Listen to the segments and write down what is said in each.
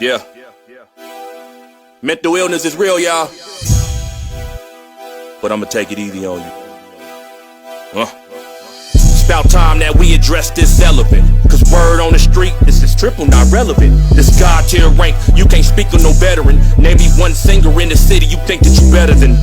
Yeah. Mental illness is real, y'all. But I'ma take it easy on you. It's about time that we address this elephant. Cause word on the street, this is triple not relevant. This God tier rank, you can't speak of no veteran. Name me one singer in the city you think that you better than.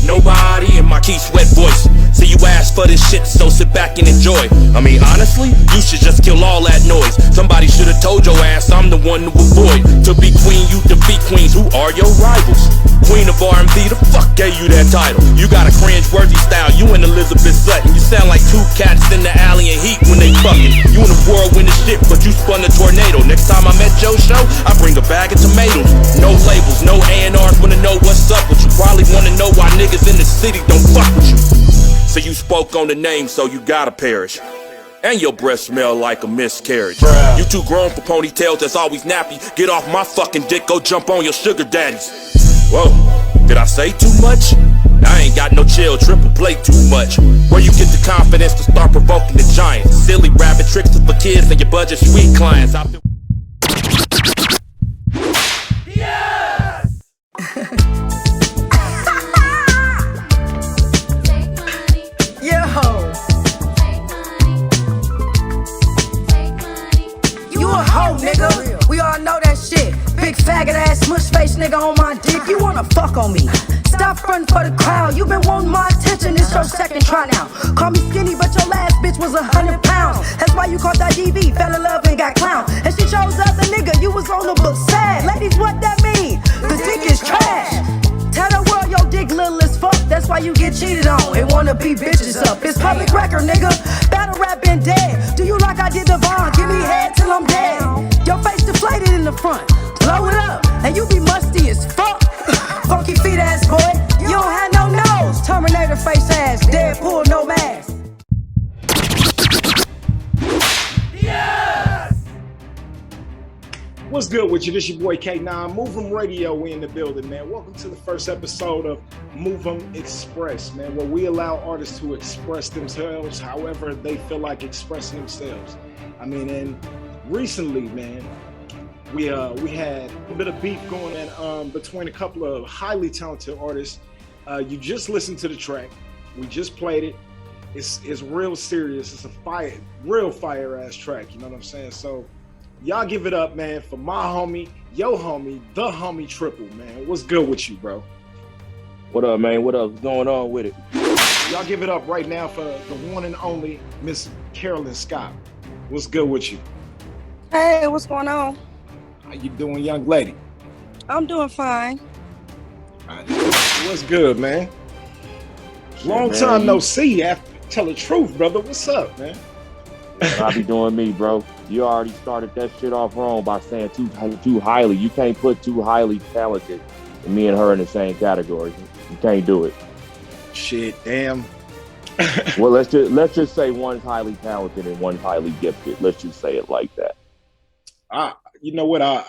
Nobody in my key sweat voice. See you asked for this shit, so sit back and enjoy. I mean, honestly, you should just kill all that noise. Somebody should have told your ass I'm the one to avoid. To be queen, you defeat queens. Who are your rivals? Queen of R&B, the fuck gave you that title? You got a cringe-worthy style, you and Elizabeth Sutton. You sound like two cats in the alley in heat when they fucking. You in a whirlwind of shit, but you spun a tornado. Next time I'm at your show, I bring a bag of tomatoes. No labels, no A&Rs wanna know what's up, but you probably wanna know why niggas in the city don't fuck with you. So you spoke on the name, so you gotta perish. And your breath smell like a miscarriage. Bruh. You too grown for ponytails that's always nappy. Get off my fucking dick, go jump on your sugar daddies. Whoa, did I say too much? I ain't got no chill, triple play too much. Where you get the confidence to start provoking the giants? Silly rabbit tricks for kids and your budget sweet clients. Yes! Yo! You a hoe, nigga. We all know that shit. Big faggot ass smush face nigga on my dick. You wanna fuck on me? Stop frontin' for the crowd. You been wanting my attention. It's your second try now. Call me skinny, but your last bitch was 100 pounds. That's why you called that DV. Fell in love and got clown. And she chose other nigga. You was on the book sad. Ladies, what that mean? The dick is trash. Tell the world your dick little as fuck. That's why you get cheated on and wanna beat bitches up. It's public record, nigga. Battle rap been dead. Do you like I did Devon? Give me head till I'm dead. Your face deflated in the front. Blow it up, and you be musty as fuck. Funky feet ass boy. You don't have no nose. Terminator face ass. Deadpool no mask. Yes! What's good with you? This your boy K9, Mov'em Radio. We in the building, man. Welcome to the first episode of movem Express, man, where we allow artists to express themselves however they feel like expressing themselves. I mean, and recently, man, we had a bit of beef going on between a couple of highly talented artists. You just listened to the track. We just played it. It's real serious. It's a real fire ass track. You know what I'm saying? So y'all give it up, man, for my homie, yo homie, the homie Triple, man. What's good with you, bro? What up, man? What up? What's going on with it? Y'all give it up right now for the one and only Miss Carolyne Scott. What's good with you? Hey, what's going on? How you doing, young lady? I'm doing fine. What's good, man? Long time no see. Tell the truth, brother. What's up, man? I be doing me, bro. You already started that shit off wrong by saying too highly. You can't put too highly talented and me and her in the same category. You can't do it. Shit, damn. Well, let's just say one's highly talented and one's highly gifted. Let's just say it like that. You know what? I'm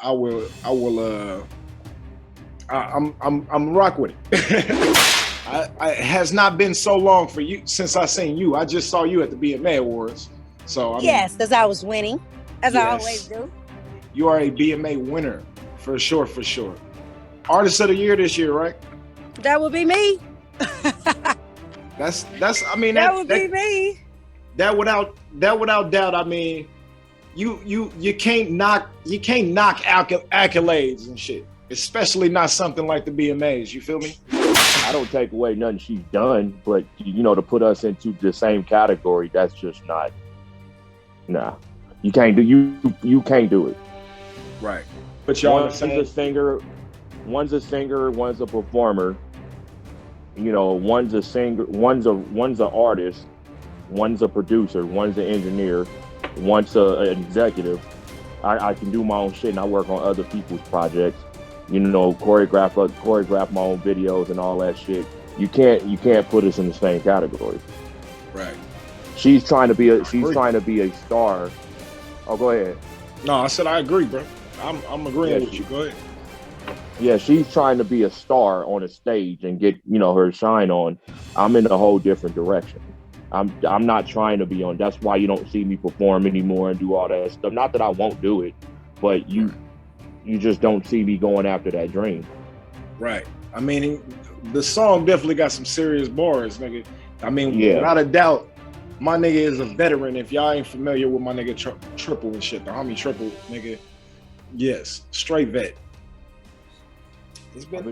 rock with it. It has not been so long for you since I seen you. I just saw you at the BMA Awards. So yes, because I was winning, as I always do. You are a BMA winner, for sure, for sure. Artist of the Year this year, right? That would be me. That's. I mean, that would be me. That without doubt. I mean, you can't knock accolades and shit, especially not something like the BMAs. You feel me? I don't take away nothing she's done, but to put us into the same category, that's just not. Nah, you can't do you can't do it. Right. But y'all one's a singer, one's a performer. One's a singer, one's an artist, one's a producer, one's an engineer, one's an executive. I can do my own shit and I work on other people's projects. Choreograph my own videos and all that shit. You can't put us in the same category. Right. She's trying to be a star. Oh, go ahead. No, I said I agree, bro. I'm agreeing with you. Go ahead. Yeah, she's trying to be a star on a stage and get her shine on. I'm in a whole different direction. I'm not trying to be on. That's why you don't see me perform anymore and do all that stuff. Not that I won't do it, but you you just don't see me going after that dream. Right. I mean, the song definitely got some serious bars, nigga. I mean, without a doubt, my nigga is a veteran. If y'all ain't familiar with my nigga Triple and shit, the homie Triple, nigga. Yes, straight vet.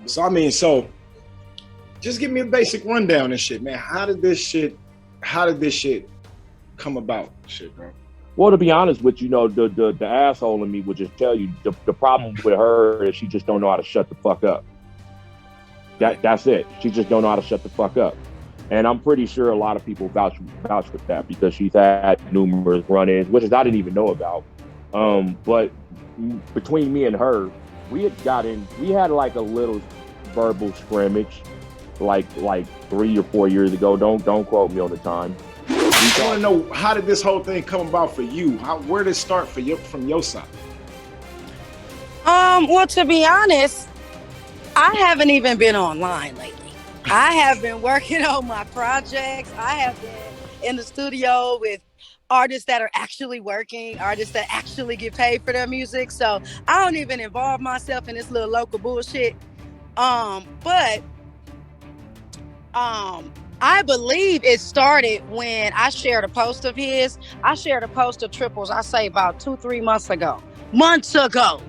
So I mean, just give me a basic rundown and shit, man. How did this shit come about, shit, bro? Well, to be honest with you, the asshole in me would just tell you the problem with her is she just don't know how to shut the fuck up. That's it. She just don't know how to shut the fuck up. And I'm pretty sure a lot of people vouch for that because she's had numerous run-ins, which I didn't even know about. But between me and her, we had like a little verbal scrimmage, like 3 or 4 years ago. Don't quote me on the time. I want to know, how did this whole thing come about for you? Where did it start from your side? Well, to be honest, I haven't even been online lately. I have been working on my projects. I have been in the studio with artists that are actually working, artists that actually get paid for their music. So I don't even involve myself in this little local bullshit. But I believe it started when I shared a post of his. I shared a post of Triple's, I say about 2-3 months ago.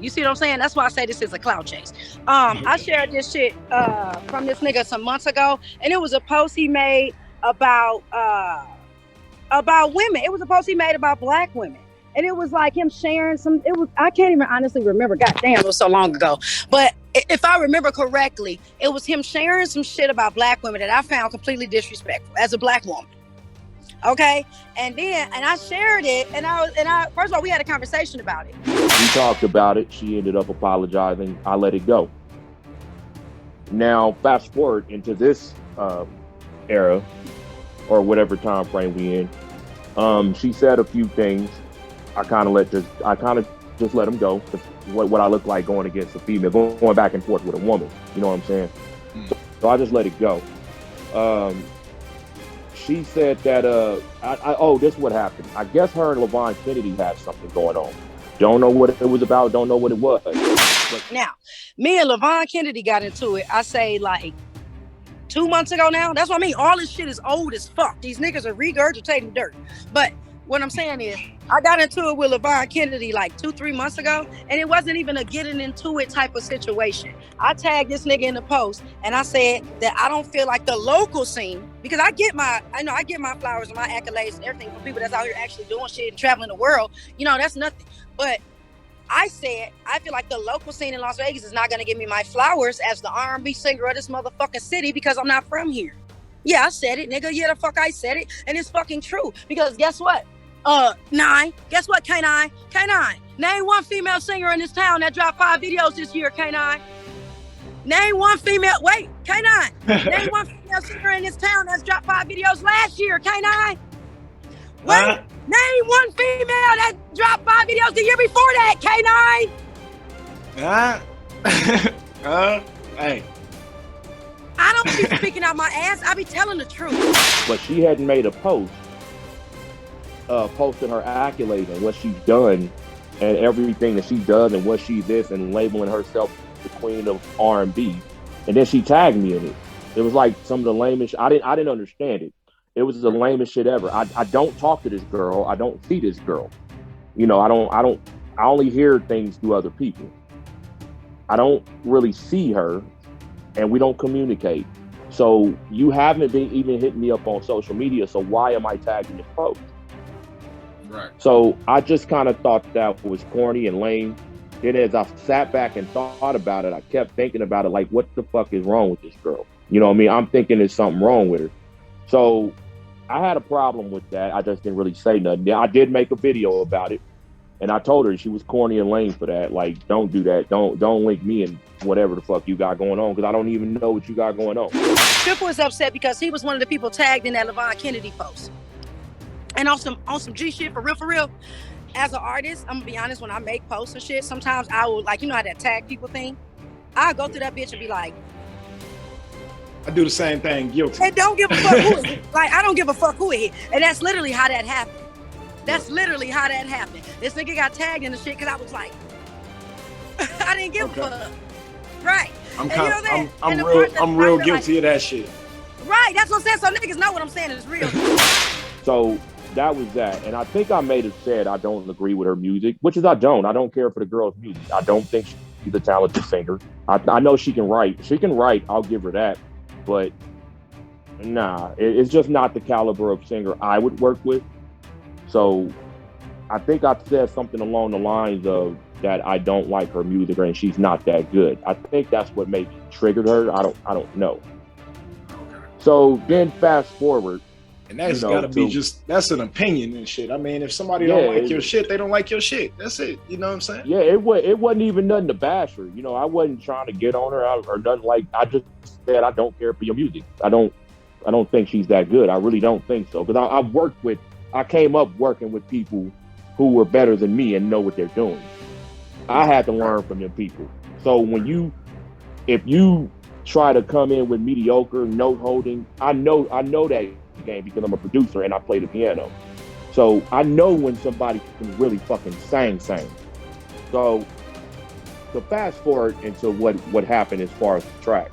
You see what I'm saying? That's why I say this is a clout chase. I shared this shit from this nigga some months ago, and it was a post he made about women. It was a post he made about Black women. And it was like him sharing I can't even honestly remember. Goddamn, it was so long ago. But if I remember correctly, it was him sharing some shit about Black women that I found completely disrespectful as a Black woman. Okay, and I shared it, and I first of all, we had a conversation about it. We talked about it. She ended up apologizing. I let it go. Now, fast forward into this era, or whatever time frame we in. She said a few things. I kind of just let them go. What I look like going against a female, going back and forth with a woman. You know what I'm saying? So I just let it go. She said that, this is what happened. I guess her and LaVon Kennedy had something going on. Don't know what it was about, don't know what it was. But now, me and LaVon Kennedy got into it, I say like 2 months ago now. That's what I mean. All this shit is old as fuck. These niggas are regurgitating dirt. But what I'm saying is, I got into it with LaVon Kennedy like 2-3 months ago, and it wasn't even a getting into it type of situation. I tagged this nigga in the post, and I said that I don't feel like the local scene, because I get my flowers and my accolades and everything from people that's out here actually doing shit and traveling the world. You know, that's nothing. But I said, I feel like the local scene in Las Vegas is not going to give me my flowers as the R&B singer of this motherfucking city because I'm not from here. Yeah, I said it, nigga. Yeah, the fuck I said it. And it's fucking true. Because guess what? Guess what, K9? K9, name one female singer in this town that dropped 5 videos this year, K9. Name one female, wait, K9. Name one female singer in this town that's dropped 5 videos last year, K9. Wait, name one female that dropped 5 videos the year before that, K9. Hey. I don't be speaking out my ass, I be telling the truth. But she hadn't made a post. Posting her accolades and what she's done and everything that she does and what she is and labeling herself the queen of R&B, and then she tagged me in it. It was like some of the lamest. I didn't understand it. It was the lamest shit ever. I don't talk to this girl. I don't see this girl. You know, I only hear things through other people. I don't really see her, and we don't communicate. So you haven't been even hitting me up on social media. So why am I tagging this post? Right. So I just kind of thought that was corny and lame. Then as I sat back and thought about it, I kept thinking about it like, what the fuck is wrong with this girl? You know what I mean? I'm thinking there's something wrong with her. So I had a problem with that. I just didn't really say nothing. I did make a video about it, and I told her she was corny and lame for that. Like, don't do that. Don't link me in whatever the fuck you got going on, because I don't even know what you got going on. Triple was upset because he was one of the people tagged in that LaVon Kennedy post. And on some G shit, for real, as an artist, I'm gonna be honest, when I make posts and shit, sometimes I will, like, you know how that tag people thing? I'll go through that bitch and be like, I do the same thing, guilty. And don't give a fuck who it is. Like, I don't give a fuck who it is. And that's literally how that happened. That's literally how that happened. This nigga got tagged in the shit because I was like, I I didn't give a fuck. Right. I'm real guilty of that shit. Right, that's what I'm saying. So niggas know what I'm saying is real. So that was that. And I think I may have said I don't agree with her music, which is I don't care for the girl's music. I don't think she's a talented singer. I know she can write. She can write, I'll give her that. But nah, it's just not the caliber of singer I would work with. So I think I said something along the lines of that I don't like her music and she's not that good. I think that's what maybe triggered her. I don't know. So then fast forward. And that's gotta be that's an opinion and shit. I mean, if somebody don't like your shit, they don't like your shit. That's it. You know what I'm saying? Yeah, it wasn't even nothing to bash her. You know, I wasn't trying to get on her or nothing like. I just said I don't care for your music. I don't think she's that good. I really don't think so. Because I came up working with people who were better than me and know what they're doing. I had to learn from them people. So if you try to come in with mediocre note holding, I know that game because I'm a producer and I play the piano. So I know when somebody can really fucking sing. So fast forward into what happened as far as the track.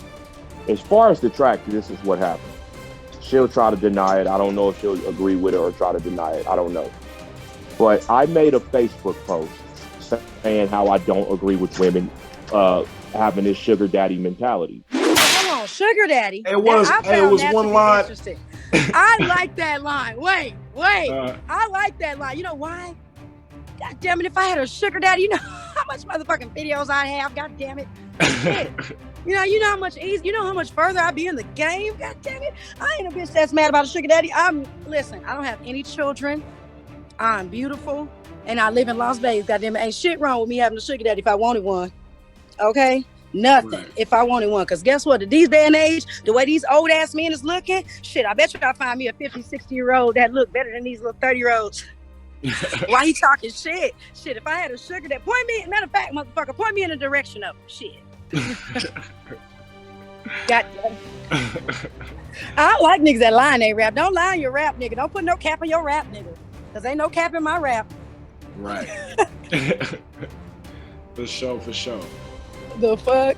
As far as the track, this is what happened. She'll try to deny it. I don't know if she'll agree with it or try to deny it. I don't know. But I made a Facebook post saying how I don't agree with women having this sugar daddy mentality. Hold on, sugar daddy. It was one line. I like that line. Wait. I like that line. You know why? God damn it, if I had a sugar daddy, you know how much motherfucking videos I have. God damn it. Shit. You know how much how much further I'd be in the game. God damn it. I ain't a bitch that's mad about a sugar daddy. Listen, I don't have any children. I'm beautiful. And I live in Las Vegas. God damn it. Ain't shit wrong with me having a sugar daddy if I wanted one. Okay? Nothing. Right. If I wanted one. Because guess what? At these day and age, the way these old ass men is looking, shit, I bet you I'll find me a 50, 60-year-old that look better than these little 30-year-olds. Why he talking shit? Shit, if I had a sugar daddy, matter of fact, motherfucker, point me in the direction of him. Shit. God damn. I like niggas that lie in they rap. Don't lie in your rap, nigga. Don't put no cap in your rap, nigga. Because ain't no cap in my rap. Right. For sure. The fuck?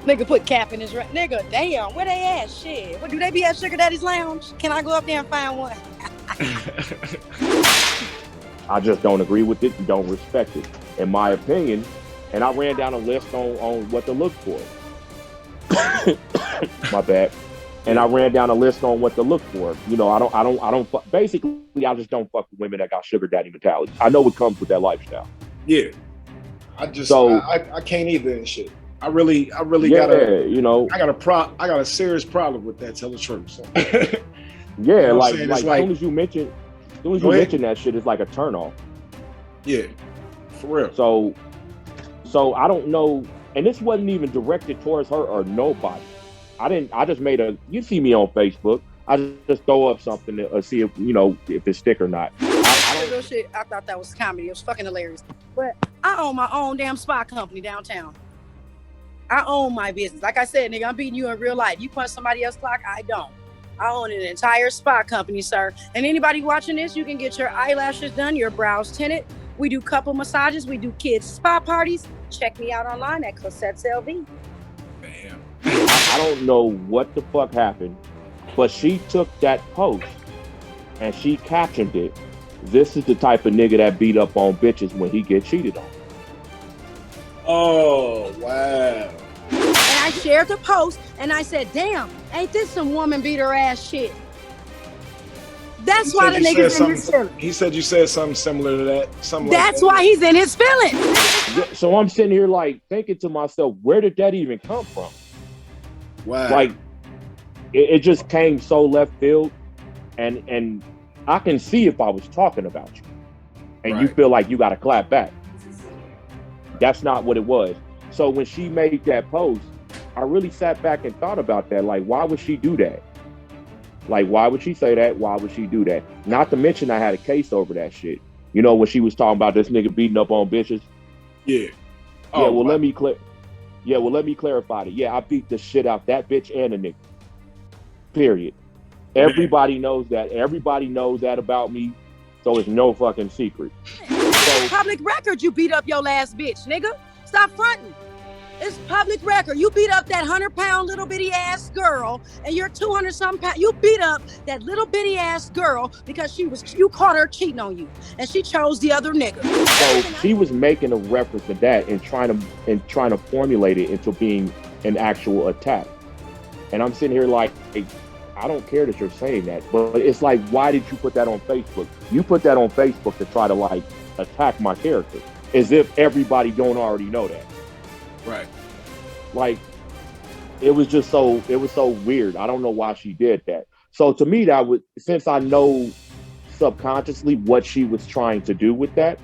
Nigga put cap in his rap. Nigga, damn, where they at? Shit. What, do they be at Sugar Daddy's Lounge? Can I go up there and find one? I just don't agree with it and don't respect it, in my opinion. And I ran down a list on what to look for. My bad. And I ran down a list on what to look for. You know, basically, I just don't fuck with women that got sugar daddy mentality. I know what comes with that lifestyle. Yeah. I can't either and shit. I really got a serious problem with that, tell the truth. So. Yeah, you know like as soon as you mention that shit, it's like a turn off. Yeah. For real. So I don't know, and this wasn't even directed towards her or nobody. I just made you see me on Facebook. I just throw up something to see if it's stick or not. I thought that was comedy. It was fucking hilarious. But I own my own damn spa company downtown. I own my business. Like I said, nigga, I'm beating you in real life. You punch somebody else's clock, I don't. I own an entire spa company, sir. And anybody watching this, you can get your eyelashes done, your brows tinted. We do couple massages. We do kids spa parties. Check me out online at Cosette's LV. Damn. I don't know what the fuck happened, but she took that post and she captioned it. This is the type of nigga that beat up on bitches when he get cheated on. Oh, wow. And I shared the post and I said, damn, ain't this some woman beat her ass shit? That's why the nigga's in his feelings. He said you said something similar to that. That's why he's in his feelings. So I'm sitting here like thinking to myself, where did that even come from? Wow. Like it just came so left field, and I can see if I was talking about you, and you feel like you got to clap back. That's not what it was. So when she made that post, I really sat back and thought about that. Like, why would she do that? Like, why would she say that? Why would she do that? Not to mention I had a case over that shit. You know, when she was talking about this nigga beating up on bitches. Yeah. Oh, yeah, well, let me clarify that. Yeah, I beat the shit out that bitch and a nigga. Period. Everybody knows that. Everybody knows that about me. So it's no fucking secret. So, public record, you beat up your last bitch, nigga. Stop fronting. It's public record. You beat up that 100-pound little bitty ass girl, and you're 200-something pounds. You beat up that little bitty ass girl because you caught her cheating on you, and she chose the other nigga. So she was making a reference to that and trying to formulate it into being an actual attack. And I'm sitting here like, I don't care that you're saying that, but it's like, why did you put that on Facebook? You put that on Facebook to try to like attack my character, as if everybody don't already know that. Right. Like, it was so weird. I don't know why she did that. So to me, since I know subconsciously what she was trying to do with that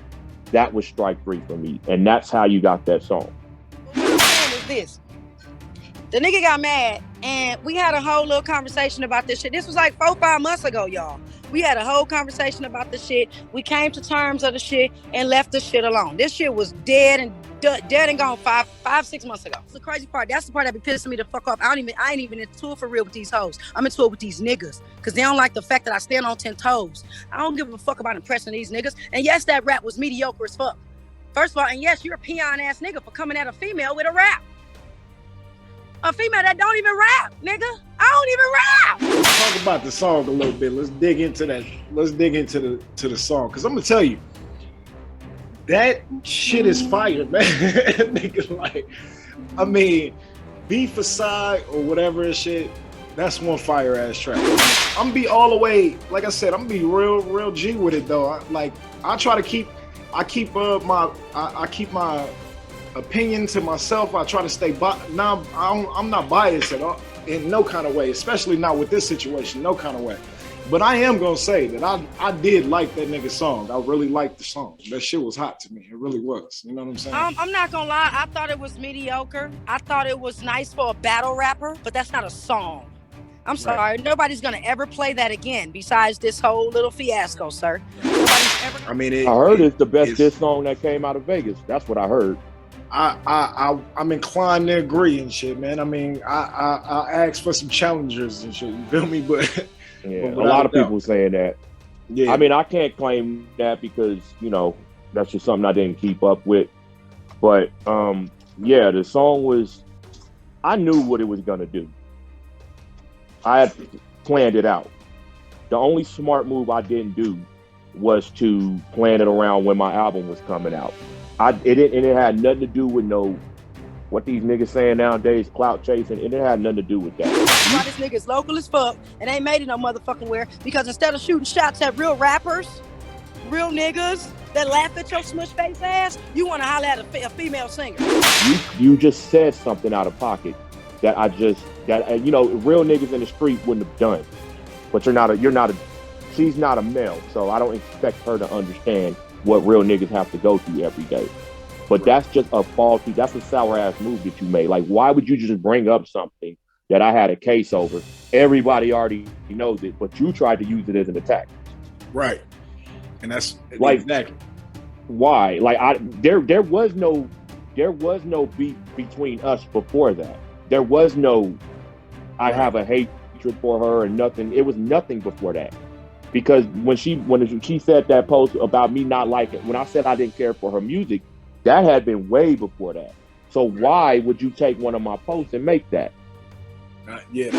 was strike 3 for me. And that's how you got that song. What I'm saying is this. The nigga got mad, and we had a whole little conversation about this shit. This was like 4-5 months ago, y'all. We had a whole conversation about the shit. We came to terms of the shit and left the shit alone. This shit was dead and gone 5-6 months ago. That's the crazy part. That's the part that be pissing me the fuck off. I ain't even into it for real with these hoes. I'm into it with these niggas because they don't like the fact that I stand on 10 toes. I don't give a fuck about impressing these niggas. And yes, that rap was mediocre as fuck. First of all, and yes, you're a peon ass nigga for coming at a female with a rap. A female that don't even rap, nigga. I don't even rap. Let's talk about the song a little bit. Let's dig into that. Let's dig into the song. Because I'm going to tell you, that shit is fire, man. Nigga, like, I mean, beef aside or whatever shit, that's one fire ass track. I'm going to be all the way, like I said, I'm going to be real G with it, though. I try to keep my opinion to myself. I try to stay now I'm not biased at all in no kind of way, especially not with this situation, no kind of way. But I am gonna say that I did like that nigga song. I really liked the song. That shit was hot to me. It really was. You know what I'm saying? I'm not gonna lie, I thought it was mediocre. I thought it was nice for a battle rapper, but that's not a song. I'm sorry, right. Nobody's gonna ever play that again besides this whole little fiasco, sir. Nobody's ever I mean, I heard it's the best diss song that came out of Vegas. That's what I heard. I'm inclined to agree and shit, man. I mean, I asked for some challengers and shit. You feel me? But yeah, a lot of people saying that. Yeah. I mean, I can't claim that because that's just something I didn't keep up with. But yeah, the song was. I knew what it was gonna do. I had planned it out. The only smart move I didn't do was to plan it around when my album was coming out. It had nothing to do with what these niggas saying nowadays, clout chasing. It had nothing to do with that. Why this nigga's local as fuck and ain't made it no motherfucking where, because instead of shooting shots at real rappers, real niggas that laugh at your smush face ass, you want to holler at a female singer. You just said something out of pocket that real niggas in the street wouldn't have done. But she's not a male, so I don't expect her to understand what real niggas have to go through every day. But that's just that's a sour ass move that you made. Like, why would you just bring up something that I had a case over? Everybody already knows it, but you tried to use it as an attack. Right. And that's like, exactly why. Like, there was no beef between us before that. There was no I have a hatred for her and nothing. It was nothing before that. Because when she said that post about me not liking, when I said I didn't care for her music, that had been way before that. So why would you take one of my posts and make that? Yeah.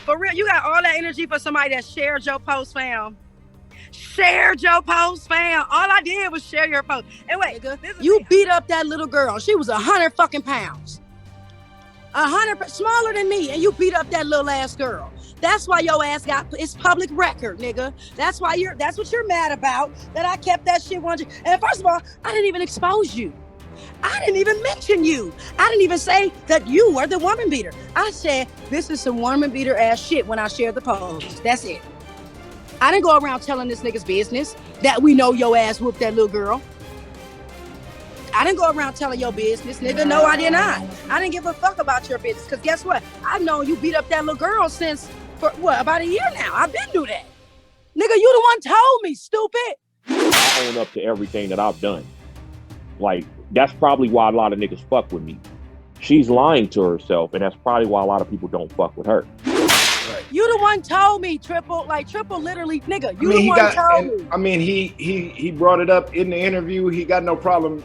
For real, you got all that energy for somebody that shared your post, fam. Shared your post, fam. All I did was share your post. And wait, you beat up that little girl. She was 100 fucking pounds. 100 smaller than me, and you beat up that little ass girl. That's why your ass it's public record, nigga. That's what you're mad about, that I kept that shit 100. And first of all, I didn't even expose you. I didn't even mention you. I didn't even say that you were the woman beater. I said, this is some woman beater ass shit when I shared the post. That's it. I didn't go around telling this nigga's business that we know your ass whooped that little girl. I didn't go around telling your business, nigga. No, I did not. I didn't give a fuck about your business. Because guess what? I've known you beat up that little girl since, about a year now. I've been through that. Nigga, you the one told me, stupid. I own up to everything that I've done. Like, that's probably why a lot of niggas fuck with me. She's lying to herself, and that's probably why a lot of people don't fuck with her. You the one told me, Triple. Like, Triple literally, nigga, you the one told me. I mean, he brought it up in the interview. He got no problem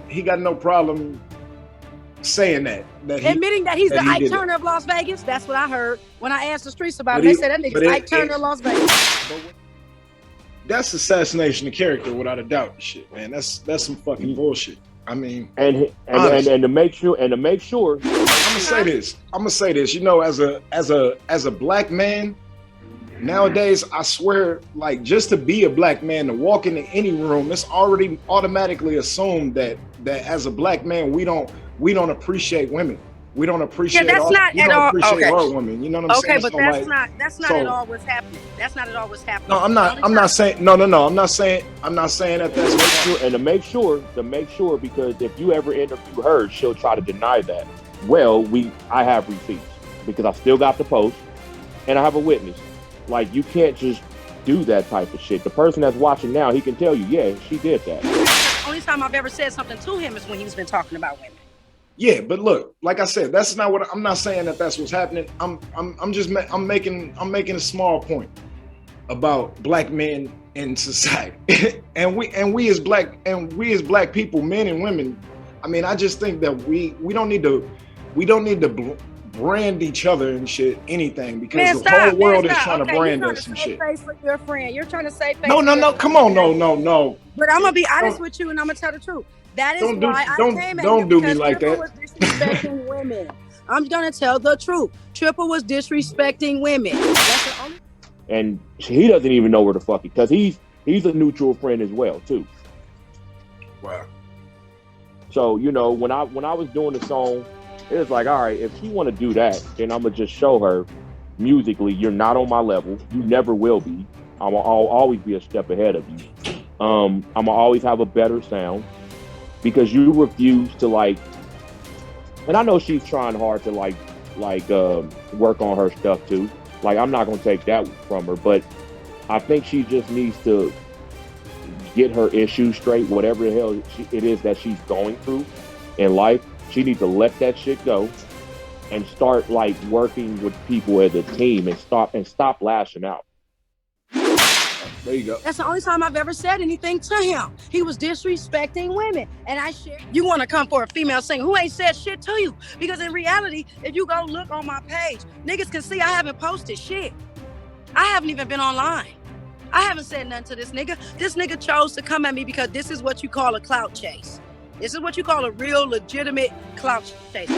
saying that he, admitting that he's the Ike did Turner it. of Las Vegas. That's what I heard when I asked the streets about him. They said that nigga's Ike Turner of Las Vegas. That's assassination of character without a doubt. Shit, man. That's some fucking bullshit. I mean, and to make sure, I'm gonna say this. You know, as a black man, nowadays, I swear, like, just to be a black man, to walk into any room, it's already automatically assumed that as a black man, we don't appreciate women. We don't appreciate our women. You know what I'm saying? Okay, but that's not at all what's happening. That's not at all what's happening. No, I'm not saying that that's what's happening. And to make sure, because if you ever interview her, she'll try to deny that. Well, I have receipts because I still got the post and I have a witness. Like, you can't just do that type of shit. The person that's watching now, he can tell you, yeah, she did that. The only time I've ever said something to him is when he's been talking about women. Yeah, but look, like I said, that's not what I'm not saying that that's what's happening. I'm making a small point about black men in society, and we as black people, men and women. I mean, I just think that we don't need to brand each other and shit anything, because the whole world is trying to brand us and shit. Face with your friend. You're trying to save face. No, come on, no. But I'm gonna be honest with you, and I'm gonna tell the truth. That is why I came at you. Don't do me like Triple that. was disrespecting women. I'm gonna tell the truth. Triple was disrespecting women. That's the only. And he doesn't even know where the fuck because he's a neutral friend as well too. Wow. So you know, when I was doing the song, it was like, all right, if she want to do that, then I'm gonna just show her musically, you're not on my level. You never will be. I'll always be a step ahead of you. I'm gonna always have a better sound. Because you refuse to like, and I know she's trying hard to like work on her stuff too. Like, I'm not gonna take that from her, but I think she just needs to get her issues straight. Whatever the hell it is that she's going through in life, she needs to let that shit go and start like working with people as a team and stop lashing out. There you go. That's the only time I've ever said anything to him. He was disrespecting women. And I shared, you want to come for a female singer who ain't said shit to you. Because in reality, if you go look on my page, niggas can see I haven't posted shit. I haven't even been online. I haven't said nothing to this nigga. This nigga chose to come at me because this is what you call a clout chase. This is what you call a real legitimate clout chase.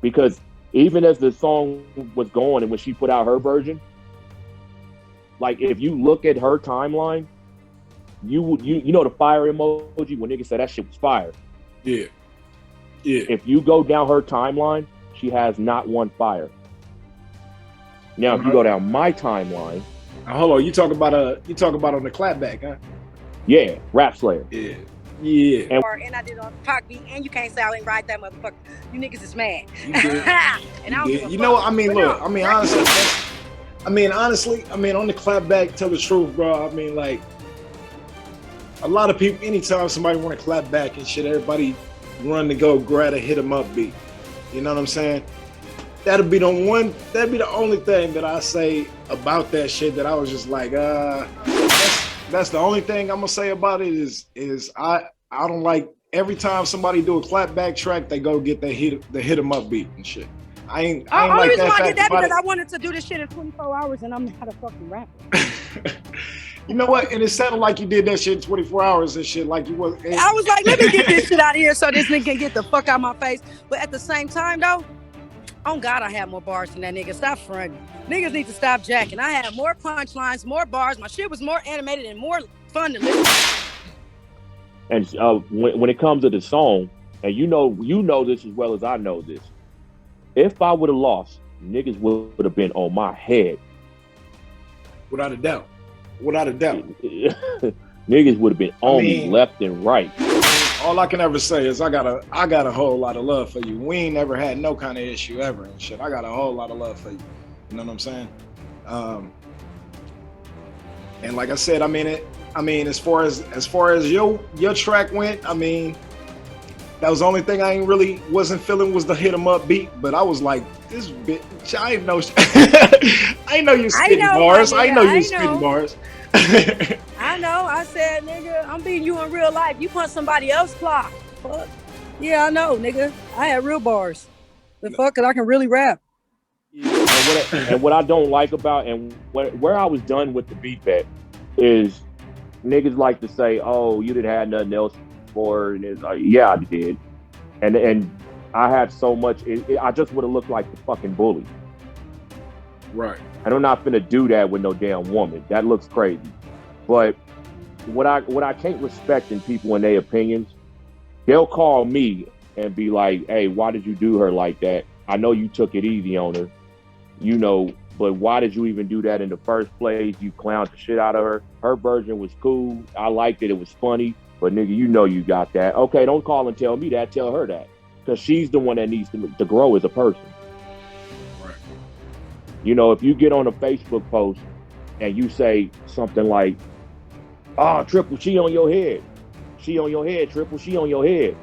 Because even as the song was going and when she put out her version, like, if you look at her timeline, you know the fire emoji when niggas say that shit was fire. Yeah. If you go down her timeline, she has not one fire. Now, if you go down my timeline, hold on, you talk about on the clapback, huh? Yeah, Rap Slayer. Yeah. And I did on Pac beat, and you can't say I ain't ride that motherfucker. You niggas is mad. And I you know what I mean? Look, I mean, honestly, on the clapback, tell the truth, bro. I mean, like, a lot of people, anytime somebody want to clap back and shit, everybody run to go grab a hit 'em up beat. You know what I'm saying? That'd be the only thing that I say about that shit that I was just like, that's the only thing I'm gonna say about it is I don't like every time somebody do a clapback track, they go get the hit 'em up beat and shit. I ain't like reason that. Why I did that because I wanted to do this shit in 24 hours and I'm not a fucking rapper. You know what? And it sounded like you did that shit in 24 hours and shit. Like you was. I was like, let me get this shit out of here so this nigga can get the fuck out of my face. But at the same time, though, on God, I have more bars than that nigga. Stop fronting. Niggas need to stop jacking. I had more punchlines, more bars. My shit was more animated and more fun to listen to. And when it comes to the song, and you know this as well as I know this, if I would have lost, niggas would have been on my head. Without a doubt. Niggas would have been on me left and right. All I can ever say is I got a whole lot of love for you. We ain't never had no kind of issue ever and shit. I got a whole lot of love for you. You know what I'm saying? And like I said, as far as your track went, that was the only thing I wasn't feeling was the hit 'em up beat. But I was like, this bitch, I didn't know you spitting bars. I know you spitting bars. I know. I said, nigga, I'm beating you in real life. You punch somebody else's clock. Fuck. Yeah, I know, nigga. I had real bars. The fuck, cause I can really rap. And what I don't like about and where I was done with the beat bet is niggas like to say, "Oh, you didn't have nothing else for," and it's like, "Yeah, I did," and I had so much. I just would have looked like the fucking bully. Right. And I'm not finna do that with no damn woman. That looks crazy. But what I can't respect in people and their opinions, they'll call me and be like, "Hey, why did you do her like that? I know you took it easy on her, you know, but why did you even do that in the first place? You clowned the shit out of her. Her version was cool. I liked it. It was funny. But nigga, you know you got that. Okay, don't call and tell me that. Tell her that. Because she's the one that needs to grow as a person." Right. You know, if you get on a Facebook post and you say something like, "Oh, Triple, she on your head. She on your head, Triple, she on your head."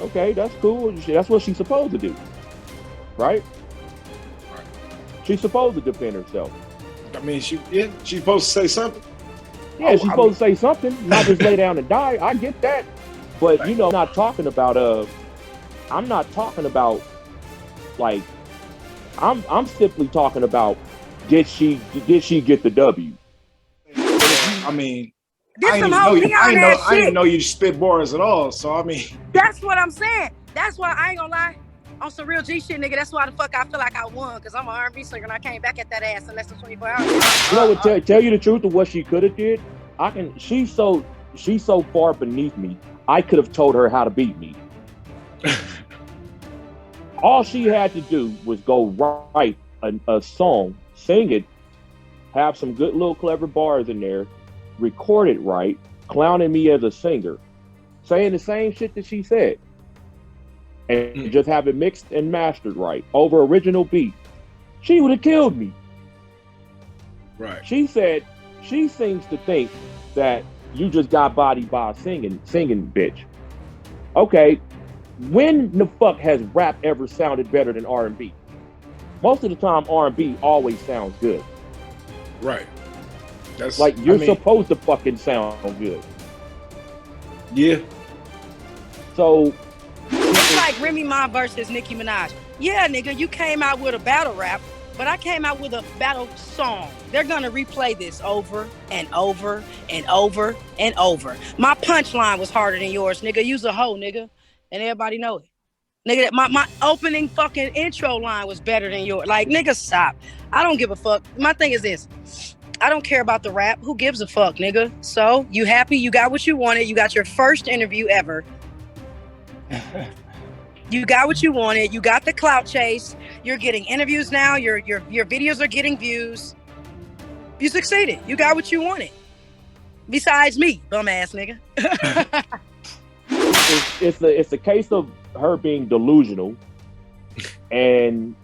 Okay, that's cool. That's what she's supposed to do. Right? She's supposed to defend herself. I mean, she's supposed to say something. Yeah, she's supposed to say something, not just lay down and die. I get that. But, you know, I'm not talking about like, I'm simply talking about, did she get the W? I mean, This some I didn't shit. know you spit bars at all. So I mean, That's what I'm saying. That's why I ain't gonna lie. On some real G shit, nigga. That's why the fuck I feel like I won, because I'm an R&B singer and I came back at that ass in less than 24 hours. You know what? Tell you the truth of what she could have did. She's so far beneath me. I could have told her how to beat me. All she had to do was go write a song, sing it, have some good little clever bars in there, record it right, clowning me as a singer, saying the same shit that she said, and just have it mixed and mastered right over original beat. She would have killed me. right. She said she seems to think that you just got bodied by a singing bitch. Okay, when the fuck has rap ever sounded better than R&B? Most of the time, R&B always sounds good. Right. That's like you're supposed to fucking sound good. Yeah. So it's like Remy Ma versus Nicki Minaj. Yeah, nigga, you came out with a battle rap, but I came out with a battle song. They're gonna replay this over and over and over and over. My punchline was harder than yours, nigga. You's a hoe, nigga, and everybody know it. Nigga, my opening fucking intro line was better than yours. Like, nigga, stop. I don't give a fuck. My thing is this. I don't care about the rap. Who gives a fuck, nigga? So, you happy? You got what you wanted. You got your first interview ever. You got what you wanted. You got the clout chase. You're getting interviews now. Your videos are getting views. You succeeded. You got what you wanted. Besides me, bum ass nigga. it's a case of her being delusional and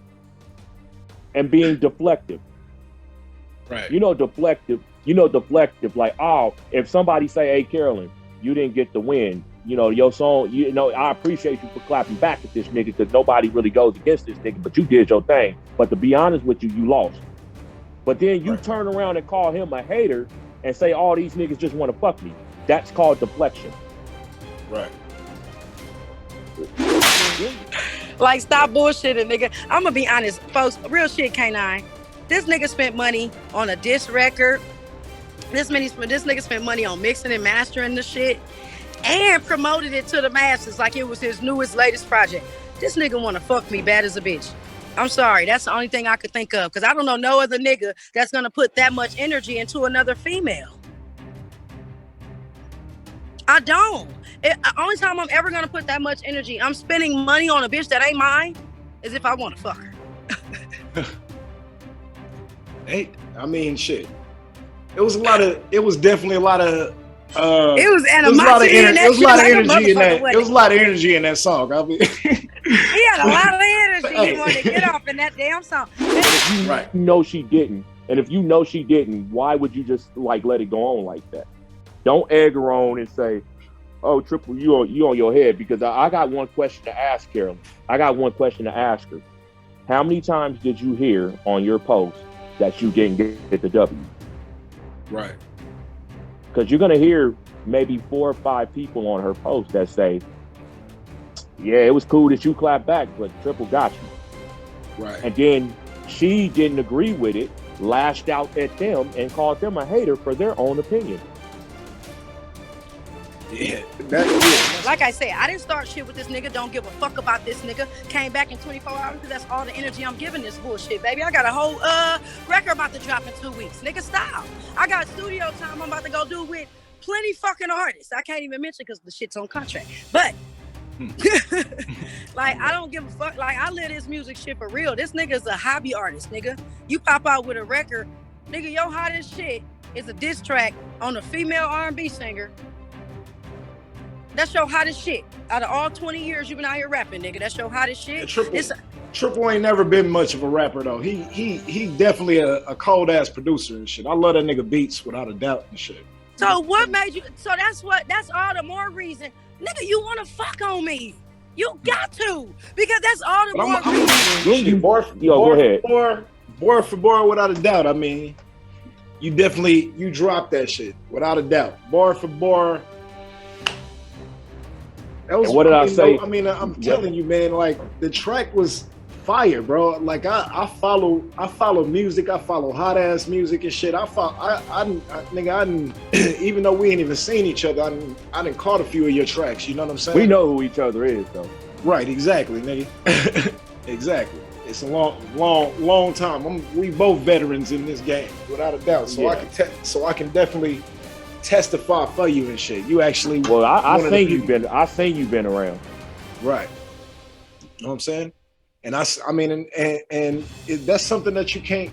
being deflective. Right. You know deflective, like, oh, if somebody say, "Hey, Carolyne, you didn't get the win, you know, your song, you know, I appreciate you for clapping back at this nigga because nobody really goes against this nigga, but you did your thing. But to be honest with you, you lost." But then you turn around and call him a hater and say, "All these niggas just want to fuck me." That's called deflection. Right. Like, stop bullshitting, nigga. I'm gonna be honest, folks. Real shit, K9. This nigga spent money on a diss record. This nigga spent money on mixing and mastering the shit and promoted it to the masses like it was his latest project. This nigga wanna fuck me bad as a bitch. I'm sorry, that's the only thing I could think of, because I don't know no other nigga that's gonna put that much energy into another female. I don't. The only time I'm ever gonna put that much energy, I'm spending money on a bitch that ain't mine, is if I want to fuck her. Hey, I mean, shit. It was definitely a lot of. It was animosity in that. It was a lot of energy in that. It was a lot of energy in that song. I mean, he had a lot of energy. He wanted to get off in that damn song. Right. You know she didn't, and if you know she didn't, why would you just like let it go on like that? Don't egg her on and say, "Oh, Triple, you on your head," because I got one question to ask Carolyne. I got one question to ask her. How many times did you hear on your post that you didn't get the W? Right. Because you're gonna hear maybe 4 or 5 people on her post that say, Yeah, it was cool that you clapped back, but Triple got you. Right. And then she didn't agree with it, lashed out at them, and called them a hater for their own opinion. Yeah. Like I said, I didn't start shit with this nigga. Don't give a fuck about this nigga. Came back in 24 hours because that's all the energy I'm giving this bullshit, baby. I got a whole record about to drop in 2 weeks. Nigga, stop. I got studio time I'm about to go do with plenty fucking artists. I can't even mention because the shit's on contract. But like, I don't give a fuck. Like, I live this music shit for real. This nigga's a hobby artist, nigga. You pop out with a record, nigga, your hottest shit is a diss track on a female R&B singer. That's your hottest shit. Out of all 20 years you've been out here rapping, nigga, that's your hottest shit. Triple ain't never been much of a rapper though. He definitely a cold ass producer and shit. I love that nigga beats without a doubt and shit. So what made you? So that's all the more reason, nigga. You want to fuck on me? You got to, because that's all the more reason. Go ahead. Bar for bar, without a doubt. I mean, you dropped that shit without a doubt. Bar for bar. That was, and what did I say? I mean, I'm telling you, man. Like, the track was fire, bro. Like, I follow music. I follow hot ass music and shit. I didn't, even though we ain't even seen each other, I didn't caught a few of your tracks. You know what I'm saying? We know who each other is, though. Right, exactly, nigga. Exactly. It's a long time. We both veterans in this game, without a doubt. So yeah. I can definitely testify for you and shit. You actually. Well, I think you've been around. Right. You know what I'm saying? And I mean, that's something that you can't.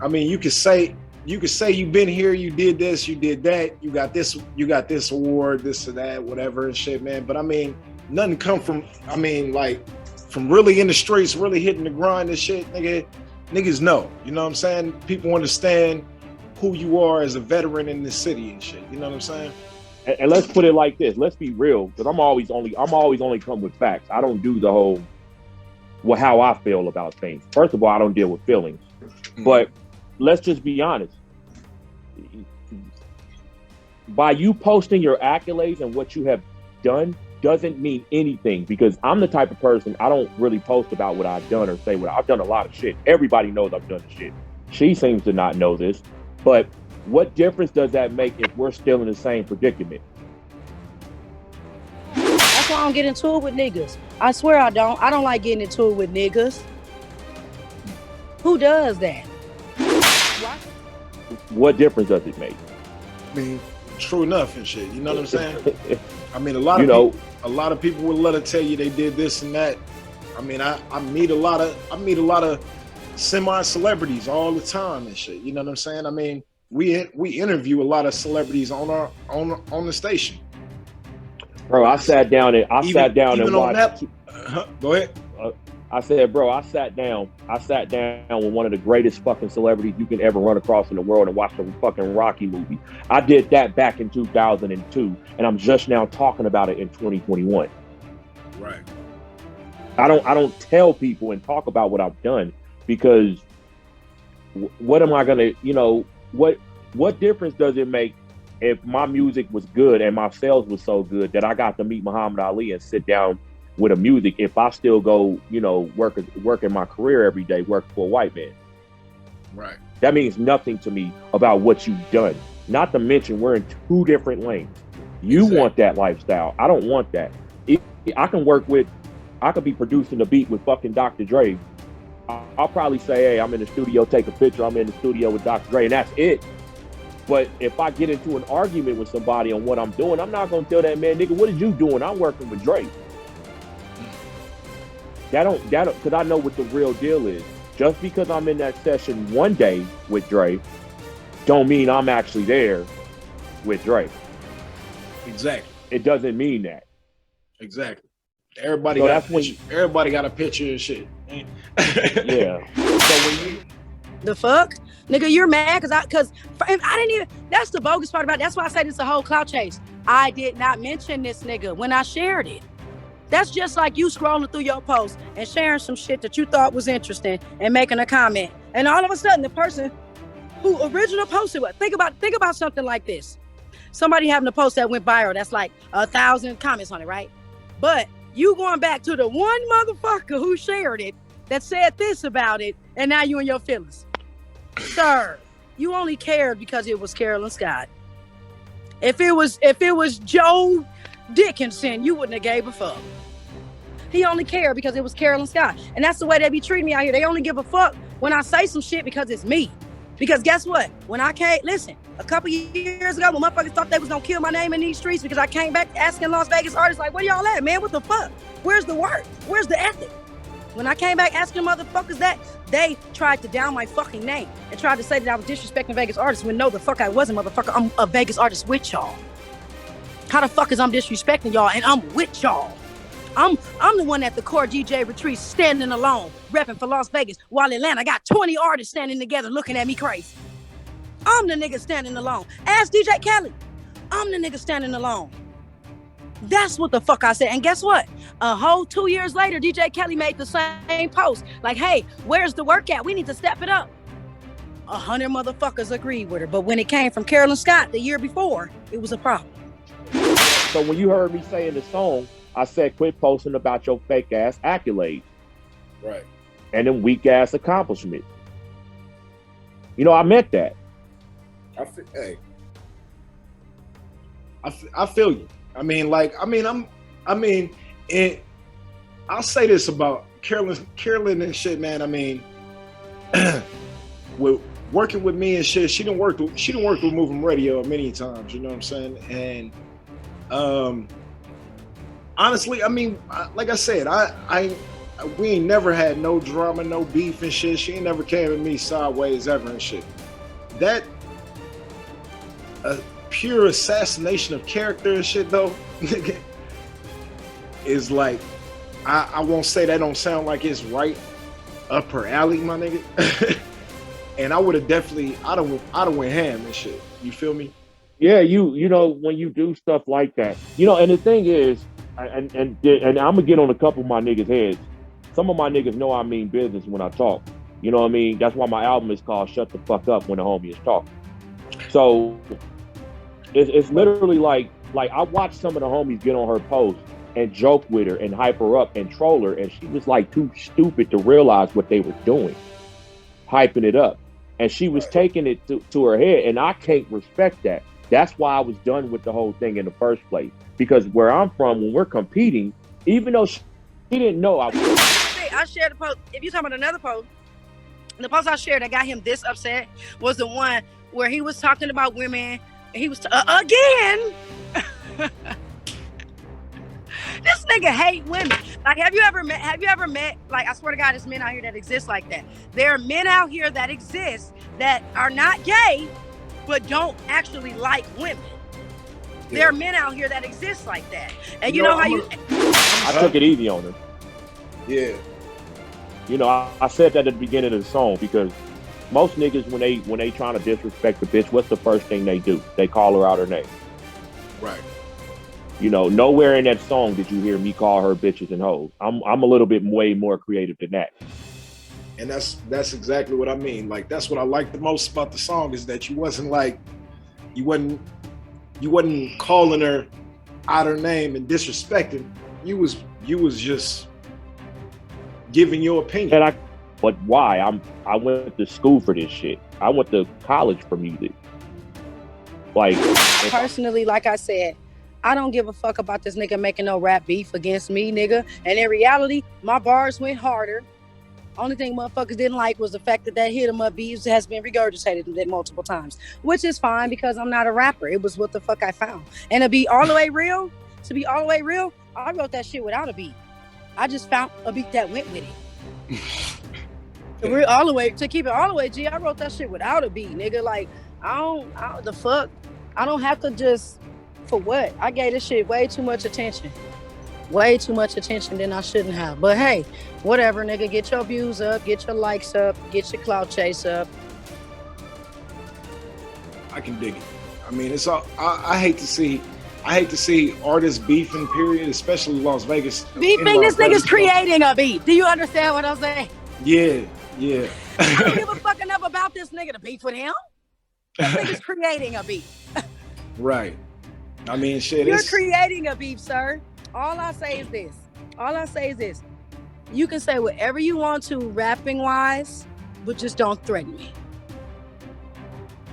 I mean, you could say you've been here, you did this, you did that, you got this award, this or that, whatever and shit, man. But I mean, nothing come from. I mean, like, from really in the streets, really hitting the grind and shit, niggas know. You know what I'm saying? People understand who you are as a veteran in this city and shit. You know what I'm saying? And let's put it like this. Let's be real, because I'm always only come with facts. I don't do the whole how I feel about things. First of all, I don't deal with feelings. Mm-hmm. But let's just be honest. By you posting your accolades and what you have done doesn't mean anything, because I'm the type of person, I don't really post about what I've done or say what I've done. A lot of shit. Everybody knows I've done the shit. She seems to not know this, but what difference does that make if we're still in the same predicament? That's why I don't get into it with niggas. I swear I don't. I don't like getting into it with niggas. Who does that? What difference does it make? I mean, true enough and shit. You know what I'm saying? I mean, a lot of people would let her tell you they did this and that. I mean, I meet a lot of semi-celebrities all the time and shit. You know what I'm saying? I mean, we interview a lot of celebrities on the station. Bro, I sat down and watched. Go ahead. I said, bro, I sat down with one of the greatest fucking celebrities you can ever run across in the world and watched a fucking Rocky movie. I did that back in 2002, and I'm just now talking about it in 2021. Right. I don't tell people and talk about what I've done, because what am I gonna, what difference does it make if my music was good and my sales was so good that I got to meet Muhammad Ali and sit down with a music, if I still go, work in my career every day, work for a white man? Right. That means nothing to me about what you've done. Not to mention, we're in two different lanes. You want that lifestyle. I don't want that. I could be producing a beat with fucking Dr. Dre. I'll probably say, hey, I'm in the studio, take a picture, I'm in the studio with Dr. Dre, and that's it. But if I get into an argument with somebody on what I'm doing, I'm not gonna tell that man, nigga, what are you doing? I'm working with Dre. That don't, because I know what the real deal is. Just because I'm in that session one day with Dre, don't mean I'm actually there with Dre. Exactly. It doesn't mean that. Exactly. Everybody got a picture and shit. Yeah. So when you, the fuck? Nigga, you're mad because I didn't even, that's the bogus part about it. That's why I say this is a whole clout chase. I did not mention this nigga when I shared it. That's just like you scrolling through your post and sharing some shit that you thought was interesting and making a comment. And all of a sudden, the person who originally posted it, think about something like this. Somebody having a post that went viral, that's like 1,000 comments on it, right? But You going back to the one motherfucker who shared it that said this about it, and now you in your feelings. Sir, you only cared because it was Carolyne Scott. If it was Joe Dickinson, you wouldn't have gave a fuck. He only cared because it was Carolyne Scott. And that's the way they be treating me out here. They only give a fuck when I say some shit because it's me. Because guess what? When I came, listen, a couple years ago, when motherfuckers thought they was gonna kill my name in these streets because I came back asking Las Vegas artists, like, where y'all at, man? What the fuck? Where's the work? Where's the ethic? When I came back asking motherfuckers that, they tried to down my fucking name and tried to say that I was disrespecting Vegas artists when no, the fuck I wasn't, motherfucker. I'm a Vegas artist with y'all. How the fuck is I'm disrespecting y'all and I'm with y'all? I'm the one at the core DJ retreat standing alone, repping for Las Vegas, while Atlanta got 20 artists standing together looking at me crazy. I'm the nigga standing alone. Ask DJ Kelly. I'm the nigga standing alone. That's what the fuck I said. And guess what? A whole 2 years later, DJ Kelly made the same post. Like, hey, where's the work at? We need to step it up. 100 motherfuckers agreed with her. But when it came from Carolyne Scott the year before, it was a problem. So when you heard me say in the song, I said, quit posting about your fake ass accolades. Right. And then weak ass accomplishments. You know, I meant that. I feel you. And I'll say this about Carolyne and shit, man. I mean, with working with me and shit, she done worked with Mov'em Radio many times, you know what I'm saying? And honestly, I mean, like I said, we ain't never had no drama, no beef and shit. She ain't never came at me sideways ever and shit. That pure assassination of character and shit, though, nigga, is like, I won't say that don't sound like it's right up her alley, my nigga. And I would have definitely, I'd have went ham and shit. You feel me? Yeah, you know, when you do stuff like that, you know, and the thing is, and I'm gonna get on a couple of my niggas' heads. Some of my niggas know I mean business when I talk. You know what I mean? That's why my album is called Shut the Fuck Up When the Homie is Talking. So it's literally like I watched some of the homies get on her post and joke with her and hype her up and troll her, and she was like too stupid to realize what they were doing, hyping it up. And she was taking it to her head, and I can't respect that. That's why I was done with the whole thing in the first place. Because where I'm from, when we're competing, even though she didn't know I was... I shared the post. If you're talking about another post, the post I shared that got him this upset was the one where he was talking about women. And he was again. This nigga hate women. Like, have you ever met, like, I swear to God, there's men out here that exist like that. There are men out here that exist that are not gay, but don't actually like women. Yeah. There are men out here that exist like that. And you know how I took it easy on her. Yeah. You know, I said that at the beginning of the song because most niggas, when they trying to disrespect the bitch, what's the first thing they do? They call her out her name. Right. You know, nowhere in that song did you hear me call her bitches and hoes. I'm a little bit way more creative than that. And that's exactly what I mean. Like, that's what I like the most about the song is that you wasn't calling her out her name and disrespecting. You was just giving your opinion. But why? I went to school for this shit. I went to college for music. Like, personally, like I said, I don't give a fuck about this nigga making no rap beef against me, nigga. And in reality, my bars went harder. Only thing motherfuckers didn't like was the fact that hit 'em up beef has been regurgitated multiple times, which is fine because I'm not a rapper. It was what the fuck I found. And to be all the way real, I wrote that shit without a beat. I just found a beat that went with it. To keep it all the way, G, I wrote that shit without a beat, nigga. Like, I don't have to just, for what? I gave this shit way too much attention. Way too much attention than I shouldn't have. But hey, whatever, nigga. Get your views up, get your likes up, get your clout chase up. I can dig it. I mean, it's all. I hate to see artists beefing. Period, especially Las Vegas. Beefing. This nigga's creating a beef. Do you understand what I'm saying? Yeah. I don't give a fuck enough about this nigga to beef with him. This nigga's creating a beef. Right. I mean, shit. You're creating a beef, sir. All I say is this. All I say is this. You can say whatever you want to rapping wise, but just don't threaten me.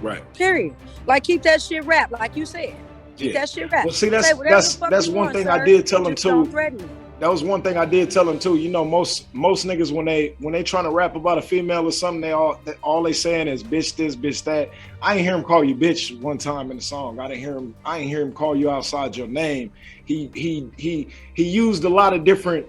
Right. Period. Like, keep that shit rap, like you said. Keep that shit rap. Well, see, that's one thing I did tell him too. Don't threaten me. That was one thing I did tell him too. You know, most niggas when they trying to rap about a female or something, all they saying is bitch this, bitch that. I ain't hear him call you bitch one time in the song. I ain't hear him call you outside your name. He used a lot of different